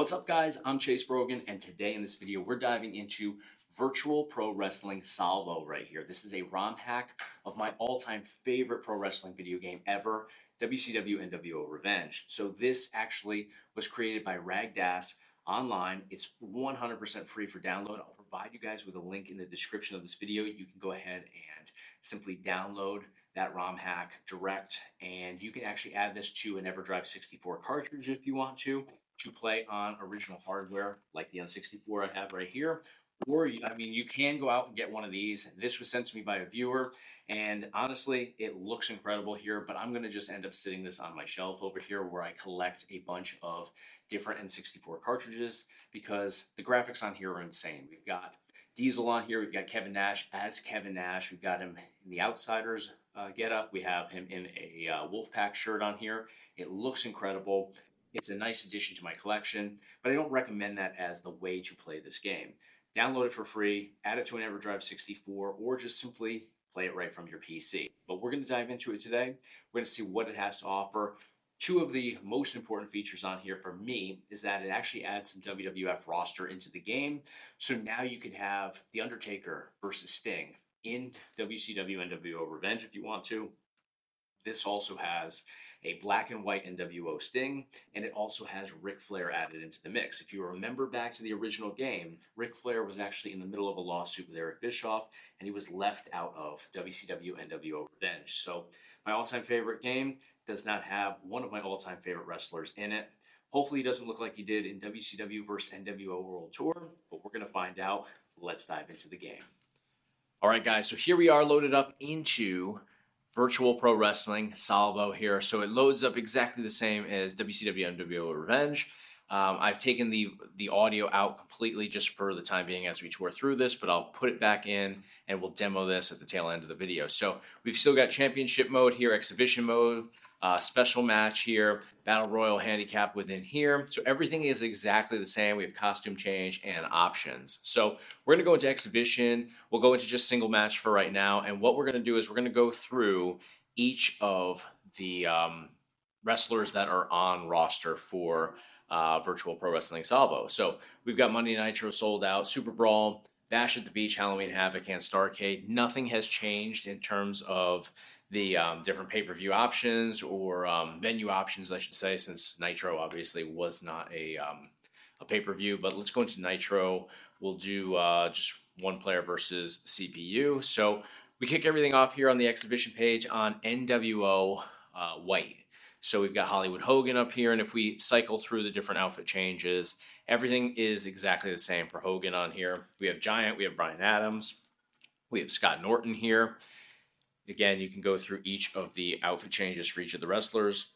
What's up, guys? I'm Chase Brogan, and today in this video, we're diving into Virtual Pro Wrestling Salvo right here. This is a ROM hack of my all-time favorite pro wrestling video game ever, WCW NWO Revenge. So this actually was created by Ragdas online. It's 100% free for download. I'll provide you guys with a link in the description of this video. You can go ahead and simply download that ROM hack direct, and you can actually add this to an EverDrive 64 cartridge if you want to play on original hardware like the N64 I have right here. Or, you can go out and get one of these. This was sent to me by a viewer, and honestly, it looks incredible here, but I'm going to just end up sitting this on my shelf over here where I collect a bunch of different N64 cartridges because the graphics on here are insane. We've got Diesel on here. We've got Kevin Nash as Kevin Nash. We've got him in the Outsiders getup. We have him in a Wolfpack shirt on here. It looks incredible. It's a nice addition to my collection, but I don't recommend that as the way to play this game. Download it for free, add it to an EverDrive 64, or just simply play it right from your PC. But we're going to dive into it today. We're going to see what it has to offer. Two of the most important features on here for me is that it actually adds some WWF roster into the game. So now you can have The Undertaker versus Sting in WCW NWO Revenge if you want to. This also has a black and white NWO Sting, and it also has Ric Flair added into the mix. If you remember back to the original game, Ric Flair was actually in the middle of a lawsuit with Eric Bischoff, and he was left out of WCW NWO Revenge. So my all-time favorite game does not have one of my all-time favorite wrestlers in it. Hopefully he doesn't look like he did in WCW versus NWO World Tour, but we're going to find out. Let's dive into the game. All right, guys, so here we are loaded up into Virtual Pro Wrestling Salvo here. So it loads up exactly the same as WCW NWO Revenge. I've taken the audio out completely just for the time being as we tour through this, but I'll put it back in and we'll demo this at the tail end of the video. So we've still got championship mode here, exhibition mode, special match here, battle royal handicap within here. So everything is exactly the same. We have costume change and options. So we're going to go into exhibition. We'll go into just single match for right now. And what we're going to do is we're going to go through each of the wrestlers that are on roster for Virtual Pro Wrestling Salvo. So we've got Monday Nitro sold out, Super Brawl, Bash at the Beach, Halloween Havoc, and Starrcade. Nothing has changed in terms of the different pay-per-view options or venue options, I should say, since Nitro obviously was not a pay-per-view. But let's go into Nitro. We'll do just one player versus CPU. So we kick everything off here on the exhibition page on NWO White. So we've got Hollywood Hogan up here, and if we cycle through the different outfit changes, everything is exactly the same for Hogan on here. We have Giant, we have Bryan Adams, we have Scott Norton here. Again, you can go through each of the outfit changes for each of the wrestlers.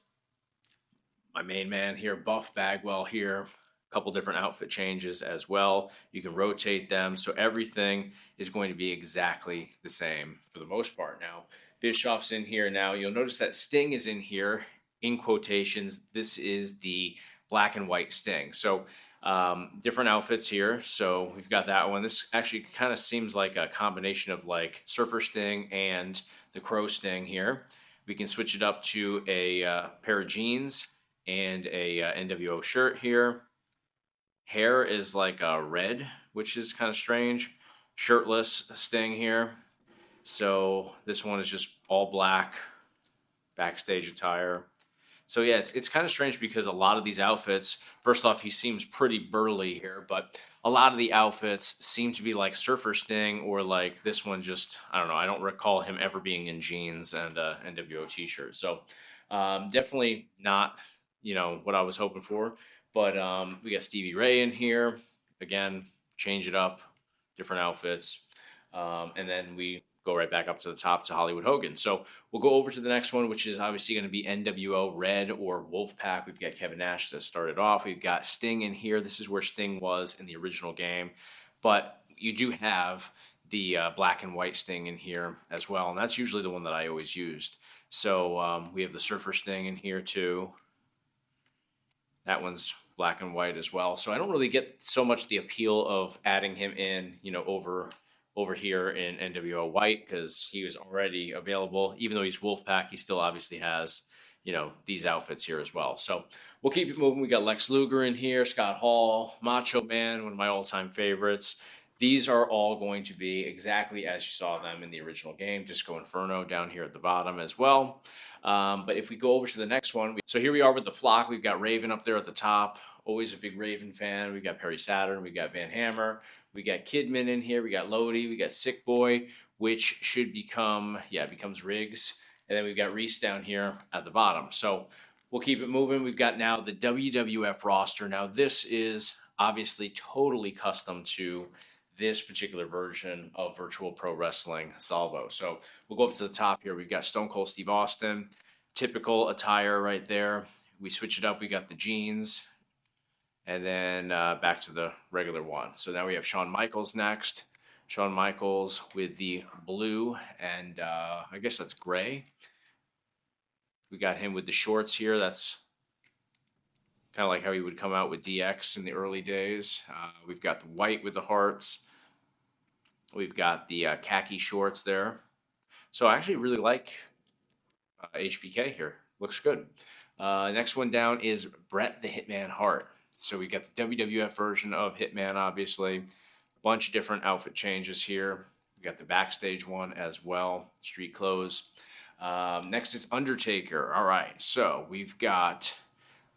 My main man here, Buff Bagwell here, a couple different outfit changes as well. You can rotate them, so everything is going to be exactly the same for the most part now. Bischoff's in here now. You'll notice that Sting is in here in quotations. This is the black and white Sting. So different outfits here. So we've got that one. This actually kind of seems like a combination of like Surfer Sting and the Crow Sting here. We can switch it up to a pair of jeans and a NWO shirt here. Hair is like red, which is kind of strange. Shirtless Sting here. So this one is just all black, backstage attire. So yeah, it's kind of strange because a lot of these outfits, first off, he seems pretty burly here, but a lot of the outfits seem to be like Surfer Sting or like this one just, I don't know, I don't recall him ever being in jeans and NWO t-shirt. So definitely not, what I was hoping for. But we got Stevie Ray in here. Again, change it up, different outfits. And then we go right back up to the top to Hollywood Hogan. So we'll go over to the next one, which is obviously going to be NWO Red or Wolfpack. We've got Kevin Nash to start it off. We've got Sting in here. This is where Sting was in the original game. But you do have the black and white Sting in here as well. And that's usually the one that I always used. So we have the Surfer Sting in here too. That one's black and white as well. So I don't really get so much the appeal of adding him in, over here in NWO White because he was already available. Even though he's Wolfpack, he still obviously has these outfits here as well. So we'll keep it moving. We got Lex Luger in here, Scott Hall, Macho Man, one of my all-time favorites. These are all going to be exactly as you saw them in the original game. Disco Inferno down here at the bottom as well. But if we go over to the next one, so here we are with the flock. We've got Raven up there at the top. Always a big Raven fan. We've got Perry Saturn. We've got Van Hammer. We got Kidman in here. We got Lodi. We got Sick Boy, which should becomes Riggs. And then we've got Reese down here at the bottom. So we'll keep it moving. We've got now the WWF roster. Now this is obviously totally custom to this particular version of Virtual Pro Wrestling Salvo. So we'll go up to the top here. We've got Stone Cold Steve Austin, typical attire right there. We switch it up. We got the jeans, and then back to the regular one. So now we have Shawn Michaels next. Shawn Michaels with the blue and I guess that's gray. We got him with the shorts here. That's kind of like how he would come out with DX in the early days. We've got the white with the hearts. We've got the khaki shorts there. So I actually really like HBK here. Looks good. Next one down is Bret the Hitman Hart. So we got the WWF version of Hitman, obviously. Bunch of different outfit changes here. We got the backstage one as well, street clothes. Next is Undertaker. All right, so we've got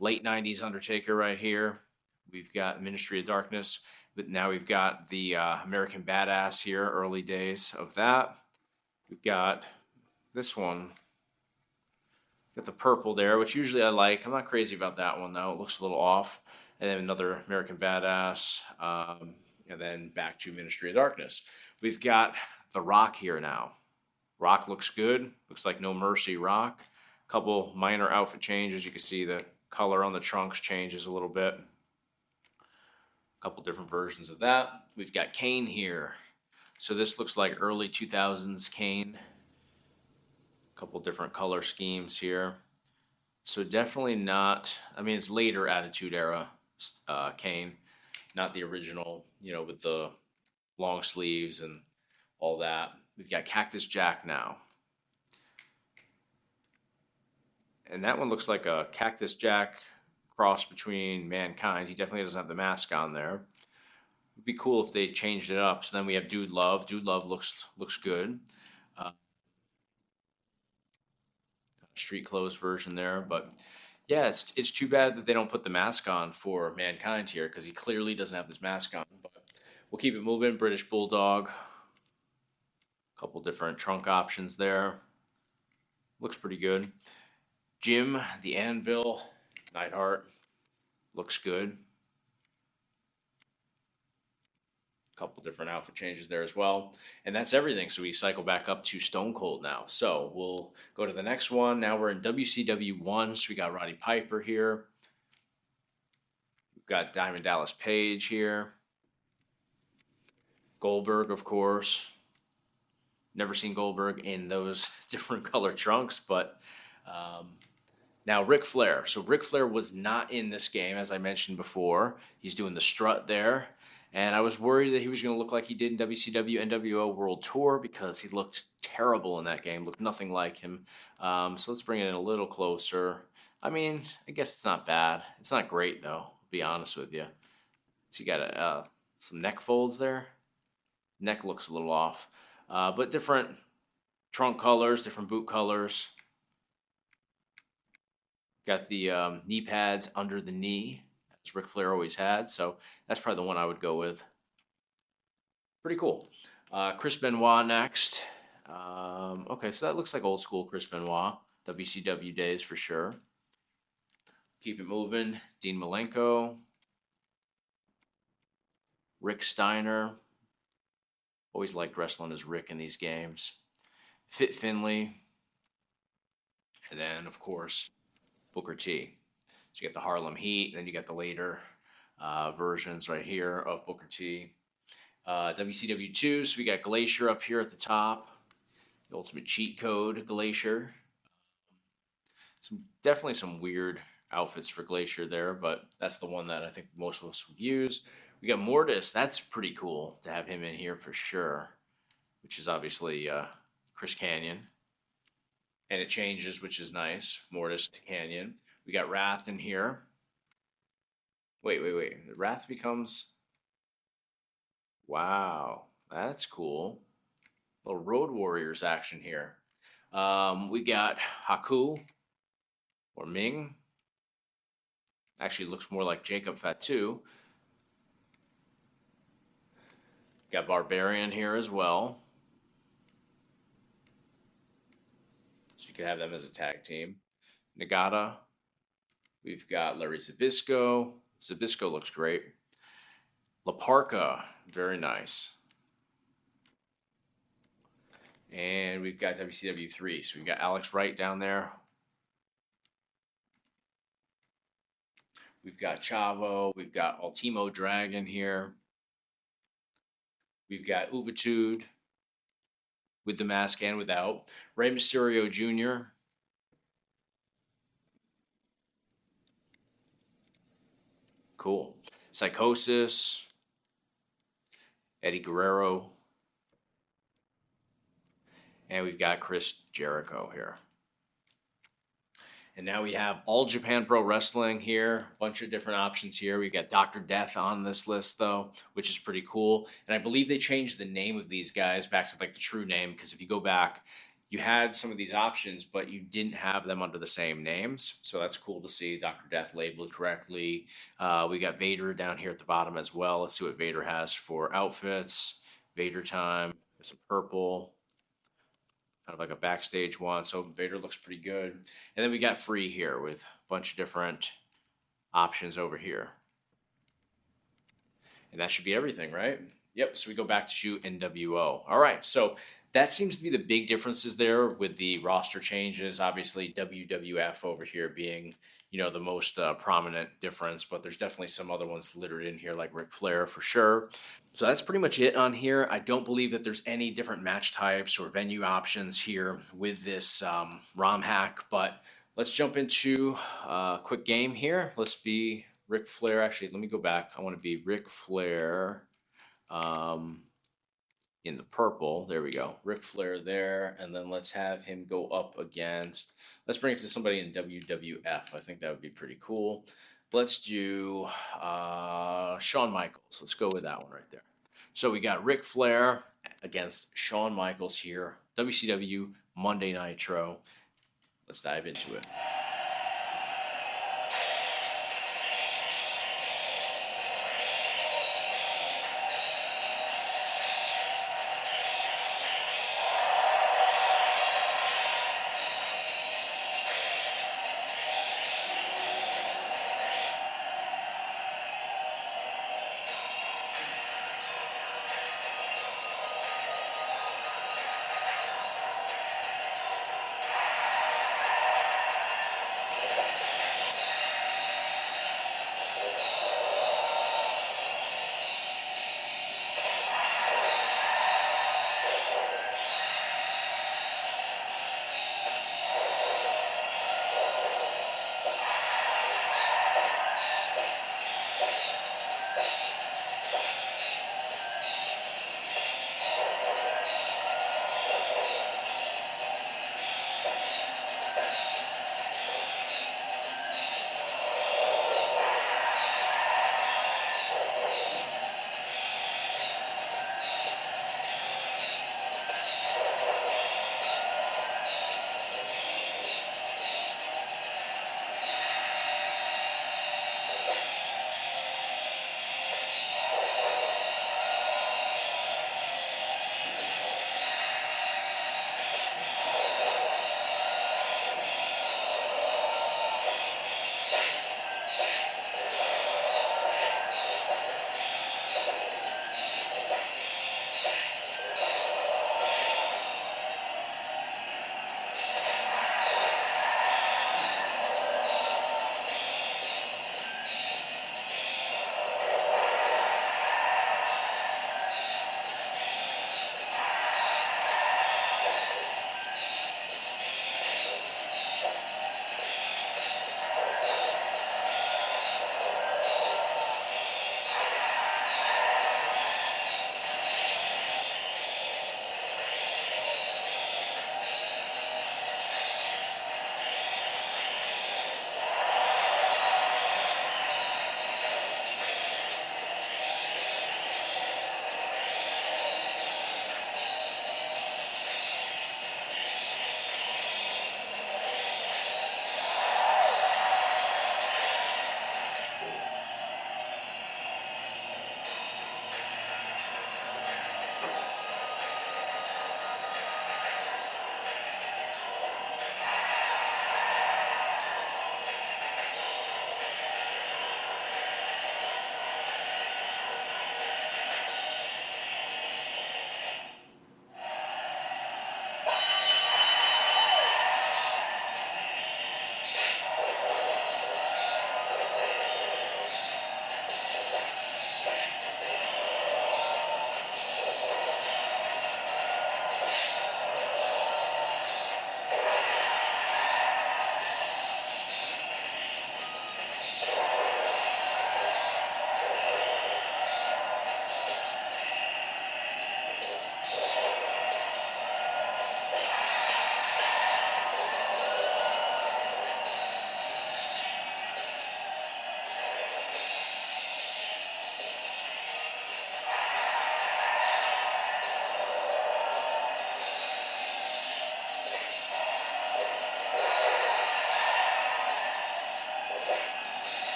late 90s Undertaker right here. We've got Ministry of Darkness, but now we've got the American Badass here, early days of that. We've got this one. Got the purple there, which usually I like. I'm not crazy about that one, though. It looks a little off. And then another American Badass. And then back to Ministry of Darkness. We've got The Rock here now. Rock looks good. Looks like No Mercy Rock. A couple minor outfit changes. You can see the color on the trunks changes a little bit. A couple different versions of that. We've got Kane here. So this looks like early 2000s Kane. A couple different color schemes here. So definitely not, it's later Attitude Era Kane. Not the original, with the long sleeves and all that. We've got Cactus Jack now. And that one looks like a Cactus Jack cross between Mankind. He definitely doesn't have the mask on there. It'd be cool if they changed it up. So then we have Dude Love. Dude Love looks good. Street clothes version there, but yeah, it's too bad that they don't put the mask on for Mankind here because he clearly doesn't have his mask on. But we'll keep it moving. British Bulldog. A couple different trunk options there. Looks pretty good. Jim the Anvil Neidhart. Looks good. A couple different outfit changes there as well. And that's everything. So we cycle back up to Stone Cold now. So we'll go to the next one. Now we're in WCW 1. So we got Roddy Piper here. We've got Diamond Dallas Page here. Goldberg, of course. Never seen Goldberg in those different color trunks, but now Ric Flair. So Ric Flair was not in this game, as I mentioned before. He's doing the strut there. And I was worried that he was going to look like he did in WCW NWO World Tour because he looked terrible in that game, looked nothing like him. So let's bring it in a little closer. I guess it's not bad. It's not great, though, to be honest with you. So you got some neck folds there. Neck looks a little off. But different trunk colors, different boot colors. Got the knee pads under the knee, as Ric Flair always had. So that's probably the one I would go with. Pretty cool. Chris Benoit next. Okay, so that looks like old school Chris Benoit. WCW days for sure. Keep it moving. Dean Malenko. Rick Steiner. Always liked wrestling as Rick in these games. Fit Finlay. And then, of course, Booker T. So you got the Harlem Heat, and then you got the later versions right here of Booker T. WCW 2, so we got Glacier up here at the top. The Ultimate Cheat Code Glacier. Definitely some weird outfits for Glacier there, but that's the one that I think most of us would use. We got Mortis. That's pretty cool to have him in here for sure, which is obviously Chris Kanyon. and it changes, which is nice. Mortis to Canyon. We got Wrath in here. Wait. The Wrath becomes. Wow, that's cool. Little Road Warriors action here. We got Haku or Ming. Actually, looks more like Jacob Fatu. Got Barbarian here as well. So you could have them as a tag team. Nagata. We've got Larry Zbyszko. Zbyszko looks great. La Parka, very nice. And we've got WCW 3. So we've got Alex Wright down there. We've got Chavo. We've got Ultimo Dragon here. We've got Ubitude with the mask and without. Rey Mysterio Jr. Cool. Psychosis. Eddie Guerrero. And we've got Chris Jericho here. And now we have All Japan Pro Wrestling here. A bunch of different options here. We got Dr. Death on this list, though, which is pretty cool. And I believe they changed the name of these guys back to like the true name, because if you go back, you had some of these options, but you didn't have them under the same names. So that's cool to see Dr. Death labeled correctly. We got Vader down here at the bottom as well. Let's see what Vader has for outfits. Vader time. Some purple. Kind of like a backstage one. So Vader looks pretty good. And then we got free here with a bunch of different options over here. And that should be everything, right? Yep. So we go back to NWO. All right. So that seems to be the big differences there with the roster changes. Obviously, WWF over here being, the most prominent difference, but there's definitely some other ones littered in here, like Ric Flair for sure. So that's pretty much it on here. I don't believe that there's any different match types or venue options here with this ROM hack, but let's jump into a quick game here. Let's be Ric Flair. Actually, let me go back. I want to be Ric Flair in the purple. There we go. Ric Flair there. And then let's have him go up against, let's bring it to somebody in WWF. I think that would be pretty cool. Let's do Shawn Michaels. Let's go with that one right there. So we got Ric Flair against Shawn Michaels here. WCW Monday Nitro. Let's dive into it.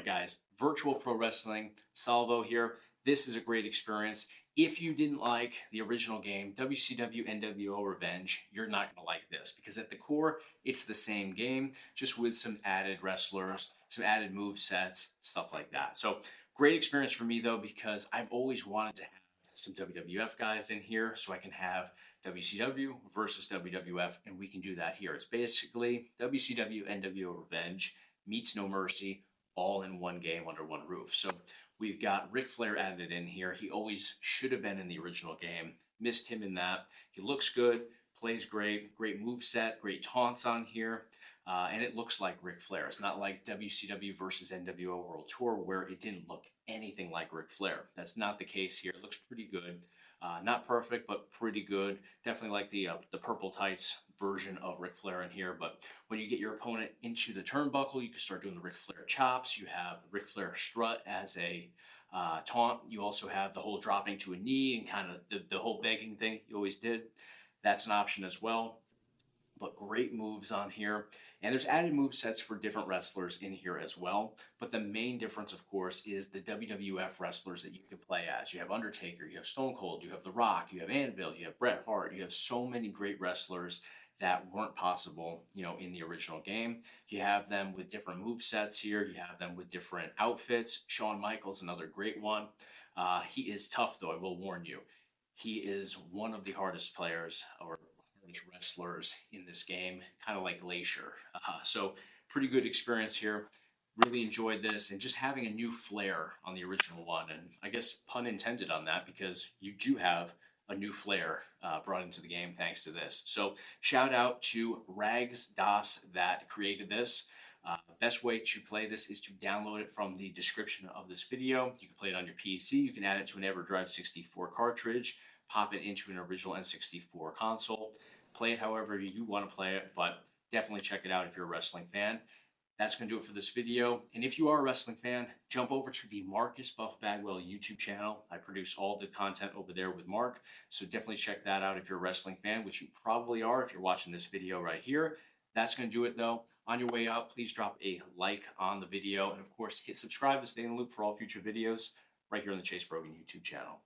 right, guys, Virtual Pro Wrestling Salvo here. This is a great experience. If you didn't like the original game, WCW NWO Revenge, you're not going to like this because at the core, it's the same game, just with some added wrestlers, some added move sets, stuff like that. So, great experience for me though, because I've always wanted to have some WWF guys in here so I can have WCW versus WWF, and we can do that here. It's basically WCW NWO Revenge meets No Mercy all in one game under one roof. So we've got Ric Flair added in here. He always should have been in the original game. Missed him in that. He looks good, plays great move set, great taunts on here. And it looks like Ric Flair. It's not like WCW versus NWO World Tour where it didn't look anything like Ric Flair. That's not the case here. It looks pretty good. Not perfect, but pretty good. Definitely like the purple tights version of Ric Flair in here. But when you get your opponent into the turnbuckle, you can start doing the Ric Flair chops. You have the Ric Flair strut as a taunt. You also have the whole dropping to a knee and kind of the whole begging thing you always did. That's an option as well. But great moves on here. And there's added move sets for different wrestlers in here as well. But the main difference, of course, is the WWF wrestlers that you can play as. You have Undertaker, you have Stone Cold, you have The Rock, you have Anvil, you have Bret Hart. You have so many great wrestlers that weren't possible, in the original game. You have them with different move sets here. You have them with different outfits. Shawn Michaels, another great one. He is tough, though, I will warn you. He is one of the hardest players or wrestlers in this game, kind of like Glacier. So pretty good experience here. Really enjoyed this and just having a new flair on the original one. And I guess pun intended on that because you do have a new flair brought into the game thanks to this. So shout out to Rags Das that created this. The best way to play this is to download it from the description of this video. You can play it on your PC. You can add it to an EverDrive 64 cartridge, pop it into an original N64 console. Play it however you want to play it, but definitely check it out if you're a wrestling fan. That's going to do it for this video. And if you are a wrestling fan, jump over to the Marcus Buff Bagwell YouTube channel. I produce all the content over there with Mark. So definitely check that out if you're a wrestling fan, which you probably are if you're watching this video right here. That's going to do it though. On your way out, please drop a like on the video. And of course, hit subscribe to stay in the loop for all future videos right here on the Chase Brogan YouTube channel.